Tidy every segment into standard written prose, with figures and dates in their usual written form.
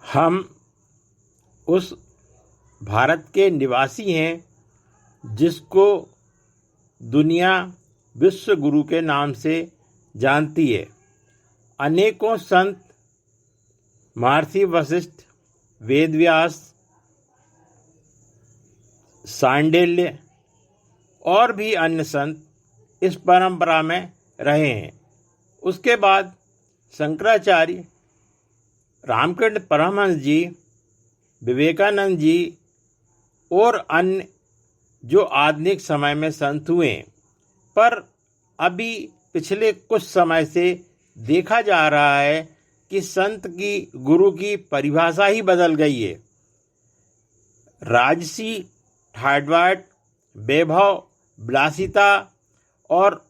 हम उस भारत के निवासी हैं जिसको दुनिया विश्व गुरु के नाम से जानती है। अनेकों संत, महर्षि वशिष्ठ, वेदव्यास, सांडिल्य और भी अन्य संत इस परंपरा में रहे हैं। उसके बाद शंकराचार्य, रामकृष्ण परमहंस जी, विवेकानंद जी और अन्य जो आधुनिक समय में संत हुए, पर अभी पिछले कुछ समय से देखा जा रहा है कि संत की, गुरु की परिभाषा ही बदल गई है। राजसी, ठाटबाट, वैभव, विलासिता और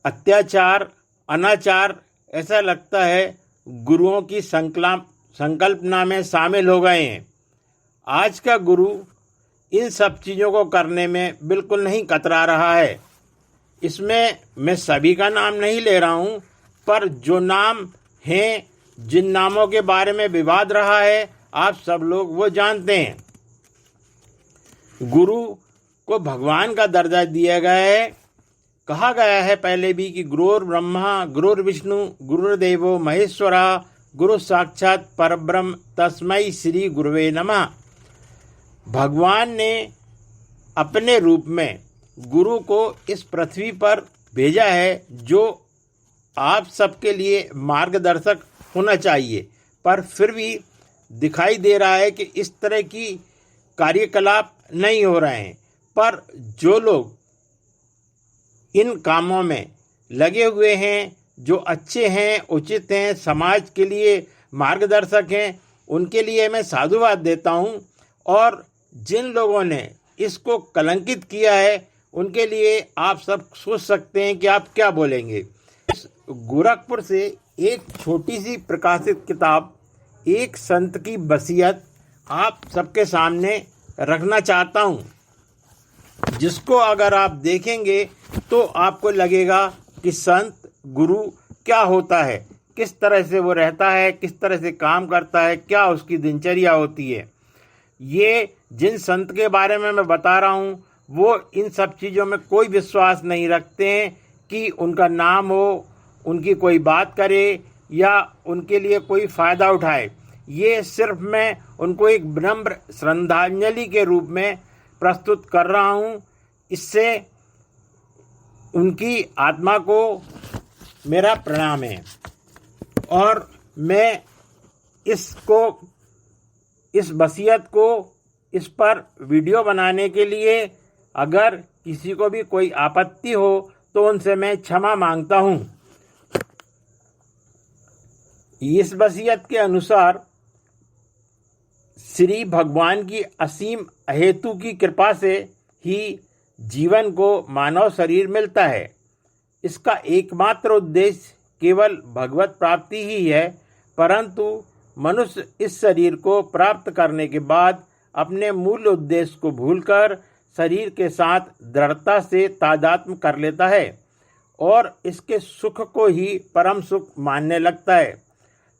अत्याचार, अनाचार ऐसा लगता है गुरुओं की संकल्पना में शामिल हो गए हैं। आज का गुरु इन सब चीज़ों को करने में बिल्कुल नहीं कतरा रहा है। इसमें मैं सभी का नाम नहीं ले रहा हूँ, पर जो नाम हैं, जिन नामों के बारे में विवाद रहा है, आप सब लोग वो जानते हैं। गुरु को भगवान का दर्जा दिया गया है। कहा गया है पहले भी कि गुरुर् ब्रह्मा गुरुर्विष्णु गुरुर्देवो महेश्वरा गुरु साक्षात परब्रह्म तस्मै श्री गुरुवे नमः। भगवान ने अपने रूप में गुरु को इस पृथ्वी पर भेजा है, जो आप सबके लिए मार्गदर्शक होना चाहिए। पर फिर भी दिखाई दे रहा है कि इस तरह की कार्यकलाप नहीं हो रहे हैं। पर जो लोग इन कामों में लगे हुए हैं, जो अच्छे हैं, उचित हैं, समाज के लिए मार्गदर्शक हैं, उनके लिए मैं साधुवाद देता हूं। और जिन लोगों ने इसको कलंकित किया है, उनके लिए आप सब सोच सकते हैं कि आप क्या बोलेंगे। इस गोरखपुर से एक छोटी सी प्रकाशित किताब, एक संत की वसीयत, आप सबके सामने रखना चाहता हूं, जिसको अगर आप देखेंगे तो आपको लगेगा कि संत गुरु क्या होता है, किस तरह से वो रहता है, किस तरह से काम करता है, क्या उसकी दिनचर्या होती है। ये जिन संत के बारे में मैं बता रहा हूँ, वो इन सब चीज़ों में कोई विश्वास नहीं रखते हैं कि उनका नाम हो, उनकी कोई बात करे या उनके लिए कोई फ़ायदा उठाए। ये सिर्फ मैं उनको एक विनम्र श्रद्धांजलि के रूप में प्रस्तुत कर रहा हूँ। इससे उनकी आत्मा को मेरा प्रणाम है। और मैं इस वसीयत को, इस पर वीडियो बनाने के लिए अगर किसी को भी कोई आपत्ति हो तो उनसे मैं क्षमा मांगता हूँ। इस वसीयत के अनुसार श्री भगवान की असीम अहेतु की कृपा से ही जीवन को मानव शरीर मिलता है। इसका एकमात्र उद्देश्य केवल भगवत प्राप्ति ही है, परंतु मनुष्य इस शरीर को प्राप्त करने के बाद अपने मूल उद्देश्य को भूलकर शरीर के साथ दृढ़ता से तादात्म्य कर लेता है और इसके सुख को ही परम सुख मानने लगता है।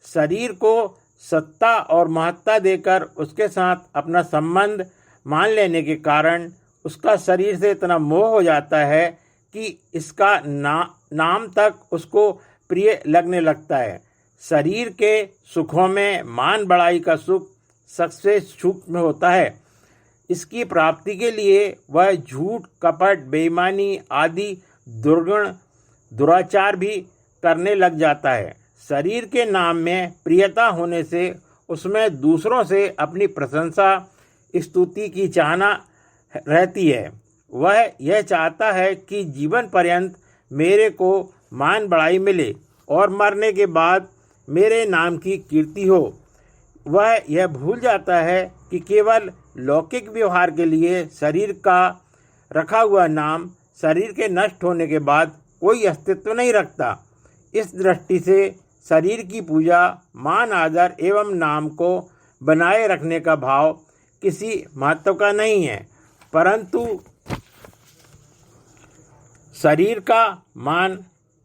शरीर को सत्ता और महत्ता देकर उसके साथ अपना संबंध मान लेने के कारण उसका शरीर से इतना मोह हो जाता है कि इसका नाम तक उसको प्रिय लगने लगता है। शरीर के सुखों में मान बढ़ाई का सुख सबसे सूक्ष्म होता है। इसकी प्राप्ति के लिए वह झूठ, कपट, बेईमानी आदि दुर्गुण, दुराचार भी करने लग जाता है। शरीर के नाम में प्रियता होने से उसमें दूसरों से अपनी प्रशंसा, स्तुति की चाहना रहती है। वह यह चाहता है कि जीवन पर्यंत मेरे को मान बढ़ाई मिले और मरने के बाद मेरे नाम की कीर्ति हो। वह यह भूल जाता है कि केवल लौकिक व्यवहार के लिए शरीर का रखा हुआ नाम शरीर के नष्ट होने के बाद कोई अस्तित्व नहीं रखता। इस दृष्टि से शरीर की पूजा, मान, आदर एवं नाम को बनाए रखने का भाव किसी महत्व का नहीं है, परंतु शरीर का मान,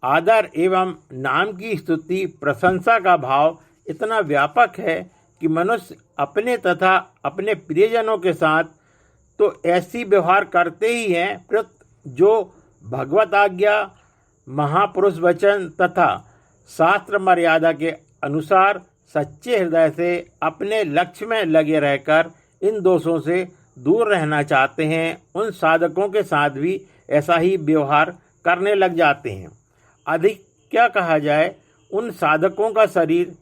आदर एवं नाम की स्तुति, प्रशंसा का भाव इतना व्यापक है कि मनुष्य अपने तथा अपने प्रियजनों के साथ तो ऐसी व्यवहार करते ही हैं, प्रयुक्त जो भगवत आज्ञा, महापुरुष वचन तथा शास्त्र मर्यादा के अनुसार सच्चे हृदय से अपने लक्ष्य में लगे रहकर इन दोषों से दूर रहना चाहते हैं, उन साधकों के साथ भी ऐसा ही व्यवहार करने लग जाते हैं। अधिक क्या कहा जाए, उन साधकों का शरीर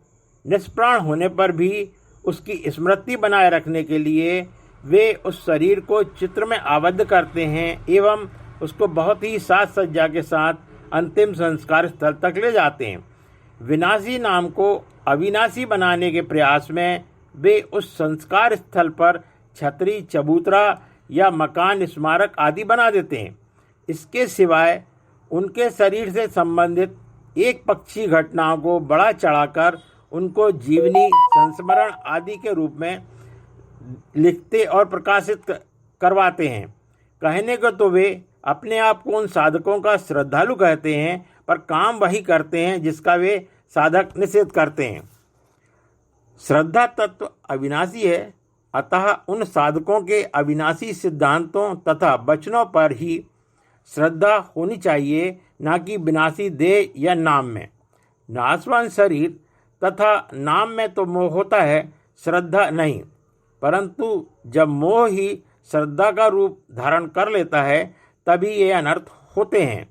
निष्प्राण होने पर भी उसकी स्मृति बनाए रखने के लिए वे उस शरीर को चित्र में आबद्ध करते हैं एवं उसको बहुत ही साज सज्जा के साथ अंतिम संस्कार स्थल तक ले जाते हैं। विनाशी नाम को अविनाशी बनाने के प्रयास में वे उस संस्कार स्थल पर छतरी, चबूतरा या मकान, स्मारक आदि बना देते हैं। इसके सिवाय उनके शरीर से संबंधित एक पक्षी घटनाओं को बड़ा चढ़ाकर उनको जीवनी, संस्मरण आदि के रूप में लिखते और प्रकाशित करवाते हैं। कहने को तो वे अपने आप को उन साधकों का श्रद्धालु कहते हैं, पर काम वही करते हैं जिसका वे साधक निषेध करते हैं। श्रद्धा तत्व अविनाशी है, अतः उन साधकों के अविनाशी सिद्धांतों तथा वचनों पर ही श्रद्धा होनी चाहिए, न कि विनाशी देह या नाम में। नाशवान शरीर तथा नाम में तो मोह होता है, श्रद्धा नहीं। परंतु जब मोह ही श्रद्धा का रूप धारण कर लेता है तभी ये अनर्थ होते हैं।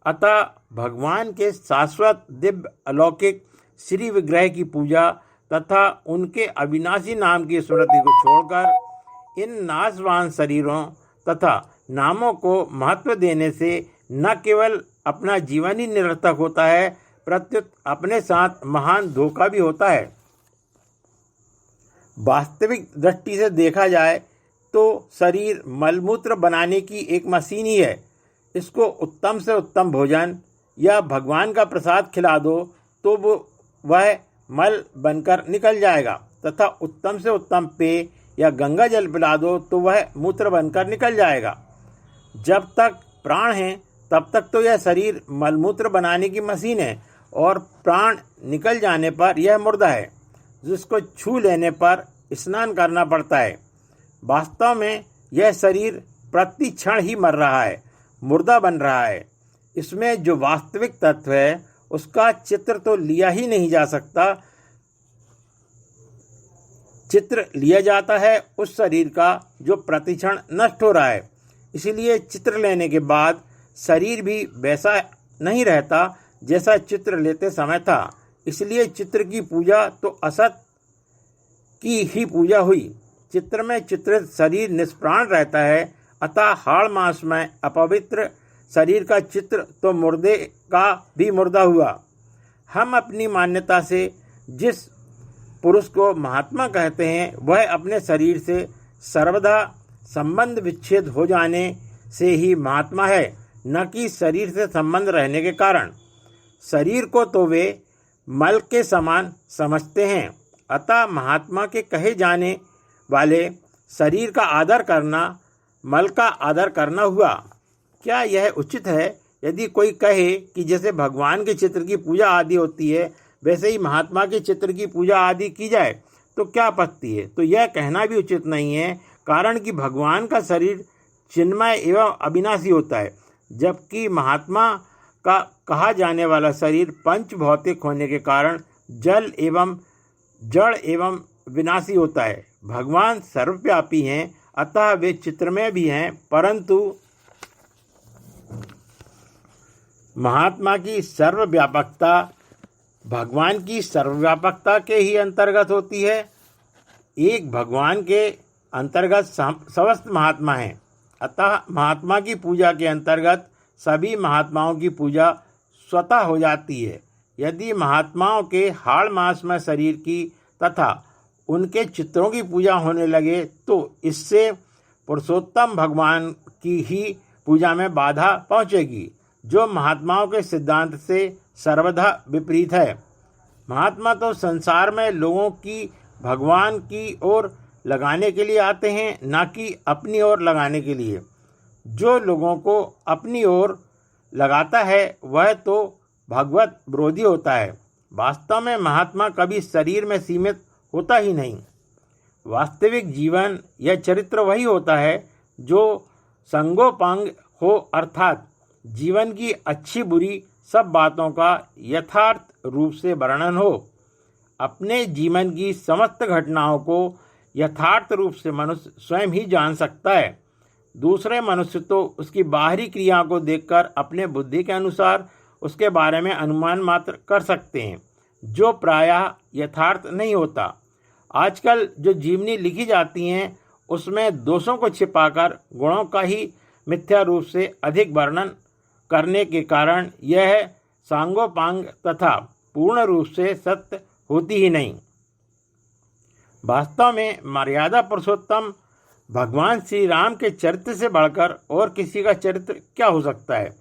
अतः भगवान के शाश्वत दिव्य अलौकिक श्री विग्रह की पूजा तथा उनके अविनाशी नाम की स्मृति को छोड़कर इन नाशवान शरीरों तथा नामों को महत्व देने से न केवल अपना जीवन ही निरर्थक होता है, प्रत्युत अपने साथ महान धोखा भी होता है। वास्तविक दृष्टि से देखा जाए तो शरीर मलमूत्र बनाने की एक मशीन ही है। इसको उत्तम से उत्तम भोजन या भगवान का प्रसाद खिला दो तो वह मल बनकर निकल जाएगा, तथा उत्तम से उत्तम पेय या गंगा जल पिला दो तो वह मूत्र बनकर निकल जाएगा। जब तक प्राण है तब तक तो यह शरीर मलमूत्र बनाने की मशीन है, और प्राण निकल जाने पर यह मुर्दा है, जिसको छू लेने पर स्नान करना पड़ता है। वास्तव में यह शरीर प्रति क्षण ही मर रहा है, मुर्दा बन रहा है। इसमें जो वास्तविक तत्व है उसका चित्र तो लिया ही नहीं जा सकता। चित्र लिया जाता है उस शरीर का जो प्रतिक्षण नष्ट हो रहा है। इसलिए चित्र लेने के बाद शरीर भी वैसा नहीं रहता जैसा चित्र लेते समय था। इसलिए चित्र की पूजा तो असत की ही पूजा हुई। चित्र में चित्रित शरीर निष्प्राण रहता है, अतः हाड़ मास में अपवित्र शरीर का चित्र तो मुर्दे का भी मुर्दा हुआ। हम अपनी मान्यता से जिस पुरुष को महात्मा कहते हैं वह अपने शरीर से सर्वदा संबंध विच्छेद हो जाने से ही महात्मा है, न कि शरीर से संबंध रहने के कारण। शरीर को तो वे मल के समान समझते हैं, अतः महात्मा के कहे जाने वाले शरीर का आदर करना मल का आदर करना हुआ। क्या यह उचित है? यदि कोई कहे कि जैसे भगवान के चित्र की पूजा आदि होती है वैसे ही महात्मा के चित्र की पूजा आदि की जाए तो क्या आपत्ति है? तो यह कहना भी उचित नहीं है, कारण कि भगवान का शरीर चिन्मय एवं अविनाशी होता है, जबकि महात्मा का कहा जाने वाला शरीर पंच भौतिक होने के कारण जड़ एवं विनाशी होता है। भगवान सर्वव्यापी हैं, अतः वे चित्र में भी हैं, परंतु महात्मा की सर्वव्यापकता भगवान की सर्वव्यापकता के ही अंतर्गत होती है। एक भगवान के अंतर्गत समस्त महात्मा हैं, अतः महात्मा की पूजा के अंतर्गत सभी महात्माओं की पूजा स्वतः हो जाती है। यदि महात्माओं के हाड़ मास में शरीर की तथा उनके चित्रों की पूजा होने लगे तो इससे पुरुषोत्तम भगवान की ही पूजा में बाधा पहुँचेगी, जो महात्माओं के सिद्धांत से सर्वदा विपरीत है। महात्मा तो संसार में लोगों की भगवान की ओर लगाने के लिए आते हैं, न कि अपनी ओर लगाने के लिए। जो लोगों को अपनी ओर लगाता है वह तो भगवत विरोधी होता है। वास्तव में महात्मा कभी शरीर में सीमित होता ही नहीं। वास्तविक जीवन या चरित्र वही होता है जो संगोपांग हो, अर्थात जीवन की अच्छी बुरी सब बातों का यथार्थ रूप से वर्णन हो। अपने जीवन की समस्त घटनाओं को यथार्थ रूप से मनुष्य स्वयं ही जान सकता है। दूसरे मनुष्य तो उसकी बाहरी क्रिया को देखकर अपने बुद्धि के अनुसार उसके बारे में अनुमान मात्र कर सकते हैं, जो प्रायः यथार्थ नहीं होता। आजकल जो जीवनी लिखी जाती हैं उसमें दोषों को छिपाकर गुणों का ही मिथ्या रूप से अधिक वर्णन करने के कारण यह सांगोपांग तथा पूर्ण रूप से सत्य होती ही नहीं। वास्तव में मर्यादा पुरुषोत्तम भगवान श्री राम के चरित्र से बढ़कर और किसी का चरित्र क्या हो सकता है।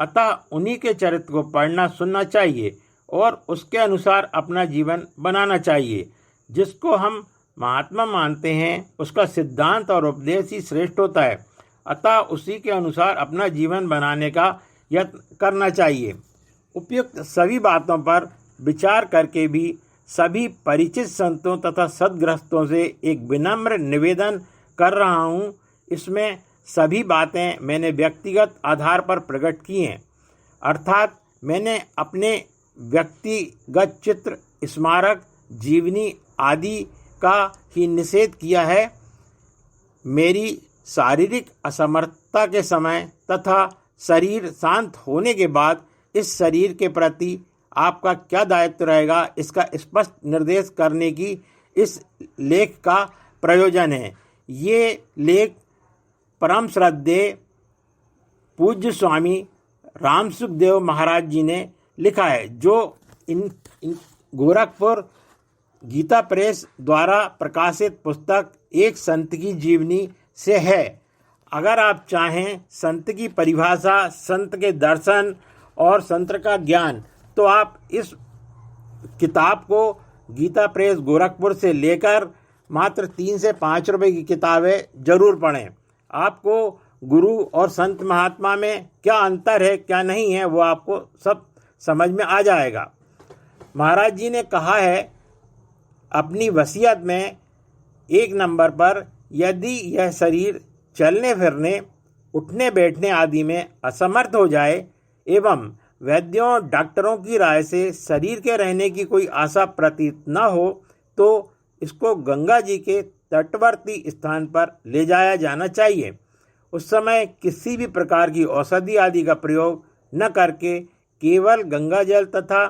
अतः उन्हीं के चरित्र को पढ़ना सुनना चाहिए और उसके अनुसार अपना जीवन बनाना चाहिए। जिसको हम महात्मा मानते हैं उसका सिद्धांत और उपदेश ही श्रेष्ठ होता है। अतः उसी के अनुसार अपना जीवन बनाने का यत्न करना चाहिए। उपयुक्त सभी बातों पर विचार करके भी सभी परिचित संतों तथा सद्ग्रस्तों से एक विनम्र निवेदन कर रहा हूँ। इसमें सभी बातें मैंने व्यक्तिगत आधार पर प्रकट की हैं, अर्थात मैंने अपने व्यक्तिगत चित्र, स्मारक, जीवनी आदि का ही निषेध किया है। मेरी शारीरिक असमर्थता के समय तथा शरीर शांत होने के बाद इस शरीर के प्रति आपका क्या दायित्व रहेगा, इसका स्पष्ट निर्देश करने की इस लेख का प्रयोजन है। ये लेख परम श्रद्धेय पूज्य स्वामी राम सुखदेव महाराज जी ने लिखा है, जो इन गोरखपुर गीता प्रेस द्वारा प्रकाशित पुस्तक एक संत की जीवनी से है। अगर आप चाहें संत की परिभाषा, संत के दर्शन और संत का ज्ञान, तो आप इस किताब को गीता प्रेस गोरखपुर से लेकर मात्र 3 से 5 रुपए की किताबें जरूर पढ़ें। आपको गुरु और संत महात्मा में क्या अंतर है, क्या नहीं है, वो आपको सब समझ में आ जाएगा। महाराज जी ने कहा है अपनी वसीयत में 1 नंबर पर, यदि यह शरीर चलने फिरने, उठने बैठने आदि में असमर्थ हो जाए एवं वैद्यों डॉक्टरों की राय से शरीर के रहने की कोई आशा प्रतीत न हो, तो इसको गंगा जी के तटवर्ती स्थान पर ले जाया जाना चाहिए। उस समय किसी भी प्रकार की औषधि आदि का प्रयोग न करके केवल गंगा जल तथा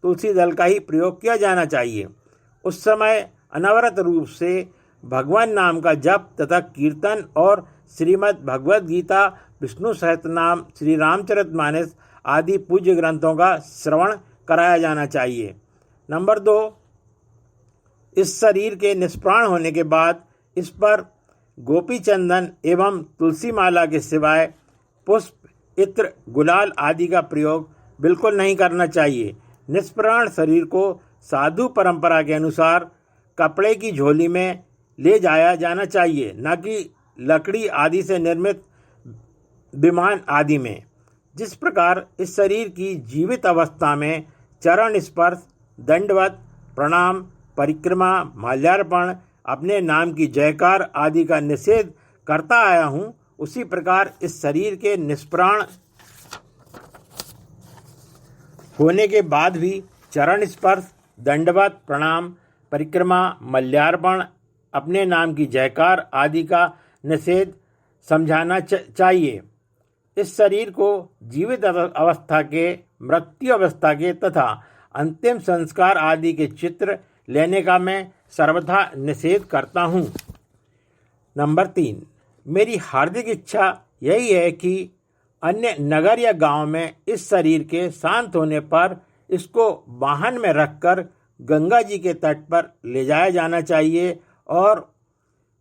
तुलसी दल का ही प्रयोग किया जाना चाहिए। उस समय अनवरत रूप से भगवान नाम का जप तथा कीर्तन और श्रीमद् भगवद गीता, विष्णु सहस्त्रनाम, श्री रामचरितमानस आदि पूज्य ग्रंथों का श्रवण कराया जाना चाहिए। नंबर 2, इस शरीर के निष्प्राण होने के बाद इस पर गोपी चंदन एवं तुलसी माला के सिवाय पुष्प, इत्र, गुलाल आदि का प्रयोग बिल्कुल नहीं करना चाहिए। निष्प्राण शरीर को साधु परंपरा के अनुसार कपड़े की झोली में ले जाया जाना चाहिए, न कि लकड़ी आदि से निर्मित विमान आदि में। जिस प्रकार इस शरीर की जीवित अवस्था में चरण स्पर्श, दंडवत, प्रणाम, परिक्रमा, माल्यार्पण, अपने नाम की जयकार आदि का निषेध करता आया हूँ, उसी प्रकार इस शरीर के निष्प्राण होने के बाद भी चरण स्पर्श, दंडवत, प्रणाम, परिक्रमा, माल्यार्पण, अपने नाम की जयकार आदि का निषेध समझाना चाहिए। इस शरीर को जीवित अवस्था के, मृत्यु अवस्था के तथा अंतिम संस्कार आदि के चित्र लेने का मैं सर्वथा निषेध करता हूँ। नंबर 3, मेरी हार्दिक इच्छा यही है कि अन्य नगर या गांव में इस शरीर के शांत होने पर इसको वाहन में रखकर गंगा जी के तट पर ले जाया जाना चाहिए और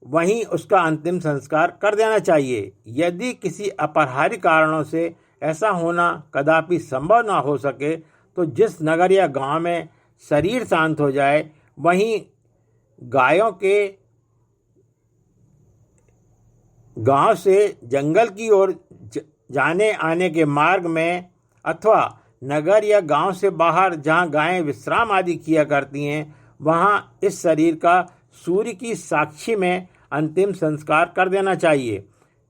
वहीं उसका अंतिम संस्कार कर देना चाहिए। यदि किसी अपरिहार्य कारणों से ऐसा होना कदापि संभव न हो सके, तो जिस नगर या गांव में शरीर शांत हो जाए, वहीं गायों के गांव से जंगल की ओर जाने आने के मार्ग में अथवा नगर या गांव से बाहर जहां गायें विश्राम आदि किया करती हैं, वहाँ इस शरीर का सूर्य की साक्षी में अंतिम संस्कार कर देना चाहिए।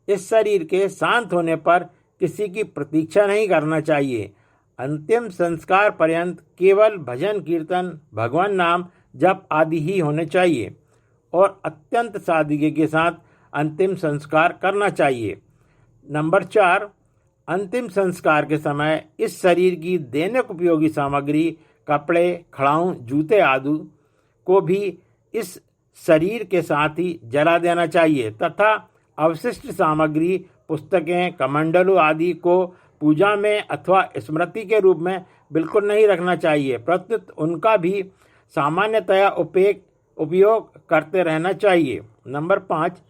इस शरीर के शांत होने पर किसी की प्रतीक्षा नहीं करना चाहिए। अंतिम संस्कार पर्यंत केवल भजन कीर्तन, भगवान नाम जप आदि ही होने चाहिए और अत्यंत सादगी के साथ अंतिम संस्कार करना चाहिए। नंबर 4, अंतिम संस्कार के समय इस शरीर की दैनिक उपयोगी सामग्री, कपड़े, खड़ाऊं, जूते आदि को भी इस शरीर के साथ ही जला देना चाहिए तथा अवशिष्ट सामग्री, पुस्तकें, कमंडलू आदि को पूजा में अथवा स्मृति के रूप में बिल्कुल नहीं रखना चाहिए, प्रत्युत उनका भी सामान्यतया उपयोग करते रहना चाहिए। नंबर 5,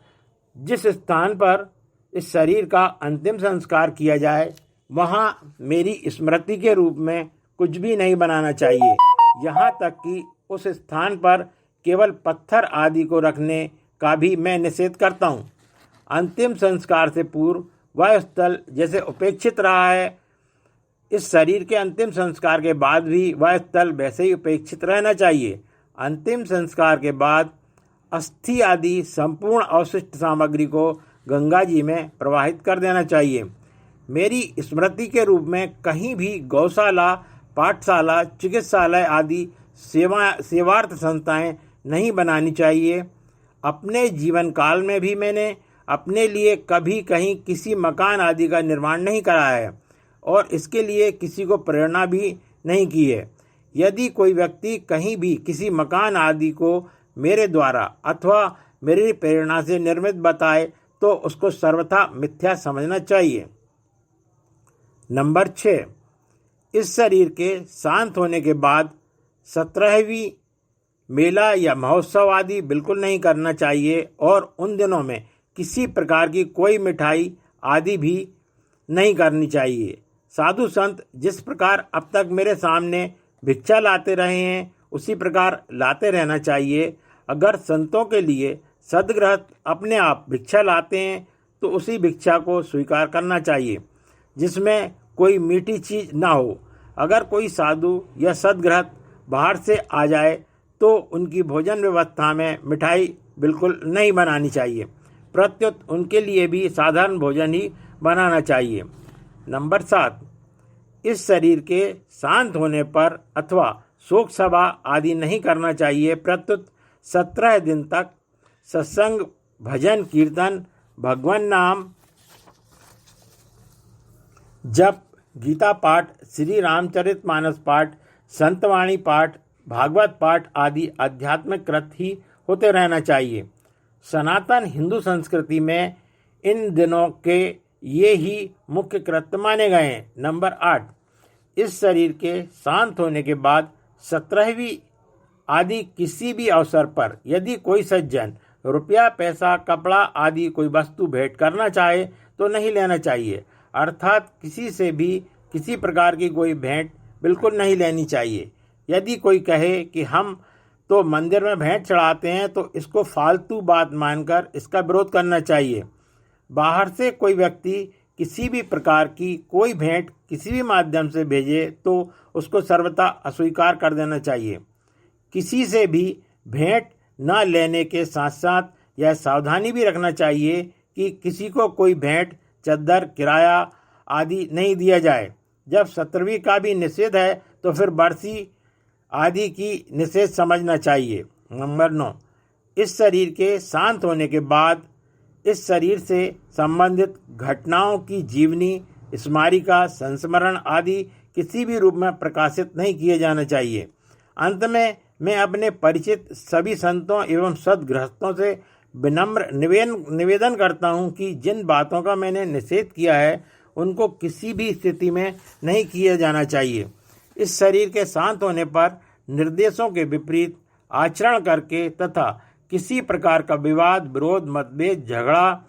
जिस स्थान पर इस शरीर का अंतिम संस्कार किया जाए वहाँ मेरी स्मृति के रूप में कुछ भी नहीं बनाना चाहिए। यहाँ तक कि उस स्थान पर केवल पत्थर आदि को रखने का भी मैं निषेध करता हूँ। अंतिम संस्कार से पूर्व वह स्थल जैसे उपेक्षित रहा है, इस शरीर के अंतिम संस्कार के बाद भी वह स्थल वैसे ही उपेक्षित रहना चाहिए। अंतिम संस्कार के बाद अस्थि आदि संपूर्ण अवशिष्ट सामग्री को गंगा जी में प्रवाहित कर देना चाहिए। मेरी स्मृति के रूप में कहीं भी गौशाला, पाठशाला, चिकित्सालय आदि सेवार्थ संस्थाएं नहीं बनानी चाहिए। अपने जीवन काल में भी मैंने अपने लिए कभी कहीं किसी मकान आदि का निर्माण नहीं कराया है और इसके लिए किसी को प्रेरणा भी नहीं की है। यदि कोई व्यक्ति कहीं भी किसी मकान आदि को मेरे द्वारा अथवा मेरी प्रेरणा से निर्मित बताए तो उसको सर्वथा मिथ्या समझना चाहिए। नंबर 6, इस शरीर के शांत होने के बाद 17वीं मेला या महोत्सव आदि बिल्कुल नहीं करना चाहिए और उन दिनों में किसी प्रकार की कोई मिठाई आदि भी नहीं करनी चाहिए। साधु संत जिस प्रकार अब तक मेरे सामने भिक्षा लाते रहे हैं उसी प्रकार लाते रहना चाहिए। अगर संतों के लिए सदगृहस्थ अपने आप भिक्षा लाते हैं तो उसी भिक्षा को स्वीकार करना चाहिए जिसमें कोई मीठी चीज़ ना हो। अगर कोई साधु या सदगृहस्थ बाहर से आ जाए तो उनकी भोजन व्यवस्था में मिठाई बिल्कुल नहीं बनानी चाहिए, प्रत्युत उनके लिए भी साधारण भोजन ही बनाना चाहिए। नंबर 7, इस शरीर के शांत होने पर अथवा शोक सभा आदि नहीं करना चाहिए, प्रत्युत 17 दिन तक सत्संग, भजन कीर्तन, भगवान नाम जप, गीता पाठ, श्री रामचरितमानस पाठ, संतवाणी पाठ, भागवत पाठ आदि आध्यात्मिक कृत्य ही होते रहना चाहिए। सनातन हिंदू संस्कृति में इन दिनों के ये ही मुख्य कृत्य माने गए हैं। नंबर 8, इस शरीर के शांत होने के बाद 17वीं आदि किसी भी अवसर पर यदि कोई सज्जन रुपया, पैसा, कपड़ा आदि कोई वस्तु भेंट करना चाहे तो नहीं लेना चाहिए, अर्थात किसी से भी किसी प्रकार की कोई भेंट बिल्कुल नहीं लेनी चाहिए। यदि कोई कहे कि हम तो मंदिर में भेंट चढ़ाते हैं तो इसको फालतू बात मानकर इसका विरोध करना चाहिए। बाहर से कोई व्यक्ति किसी भी प्रकार की कोई भेंट किसी भी माध्यम से भेजे तो उसको सर्वथा अस्वीकार कर देना चाहिए। किसी से भी भेंट न लेने के साथ साथ यह सावधानी भी रखना चाहिए कि किसी को कोई भेंट, चद्दर, किराया आदि नहीं दिया जाए। जब 17वीं का भी निषेध है तो फिर बरसी आदि की निषेध समझना चाहिए। नंबर 9, इस शरीर के शांत होने के बाद इस शरीर से संबंधित घटनाओं की जीवनी, स्मारिका, संस्मरण आदि किसी भी रूप में प्रकाशित नहीं किए जाना चाहिए। अंत में मैं अपने परिचित सभी संतों एवं सदगृहस्थों से विनम्र निवेदन करता हूँ कि जिन बातों का मैंने निषेध किया है उनको किसी भी स्थिति में नहीं किया जाना चाहिए। इस शरीर के शांत होने पर निर्देशों के विपरीत आचरण करके तथा किसी प्रकार का विवाद, विरोध, मतभेद, झगड़ा,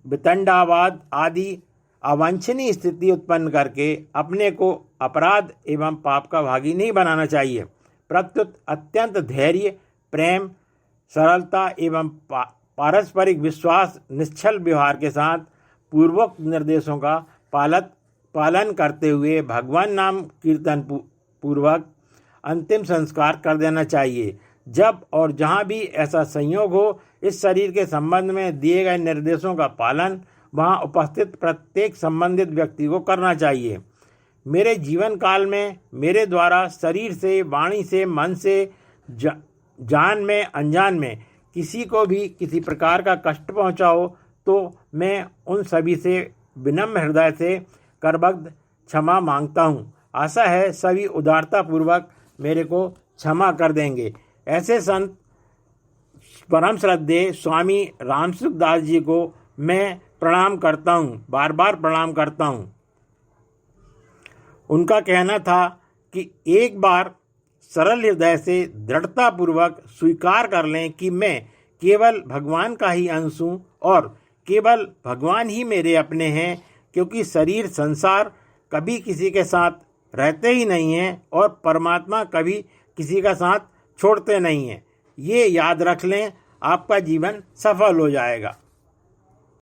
वितंडावाद आदि अवांछनीय स्थिति उत्पन्न करके अपने को अपराध एवं पाप का भागी नहीं बनाना चाहिए, प्रत्युत अत्यंत धैर्य, प्रेम, सरलता एवं पारस्परिक विश्वास, निश्चल व्यवहार के साथ पूर्वोक्त निर्देशों का पालन करते हुए भगवान नाम कीर्तन पूर्वक अंतिम संस्कार कर देना चाहिए। जब और जहाँ भी ऐसा संयोग हो, इस शरीर के संबंध में दिए गए निर्देशों का पालन वहाँ उपस्थित प्रत्येक संबंधित व्यक्ति को करना चाहिए। मेरे जीवन काल में मेरे द्वारा शरीर से, वाणी से, मन से, जान में, अनजान में किसी को भी किसी प्रकार का कष्ट पहुँचा हो तो मैं उन सभी से विनम्र हृदय से करबद्ध क्षमा मांगता हूँ। आशा है सभी उदारतापूर्वक मेरे को क्षमा कर देंगे। ऐसे संत परम श्रद्धेय स्वामी रामसुख दास जी को मैं प्रणाम करता हूँ, बार बार प्रणाम करता हूँ। उनका कहना था कि एक बार सरल हृदय से दृढ़तापूर्वक स्वीकार कर लें कि मैं केवल भगवान का ही अंश हूँ और केवल भगवान ही मेरे अपने हैं, क्योंकि शरीर संसार कभी किसी के साथ रहते ही नहीं हैं और परमात्मा कभी किसी का साथ छोड़ते नहीं हैं। ये याद रख लें, आपका जीवन सफल हो जाएगा।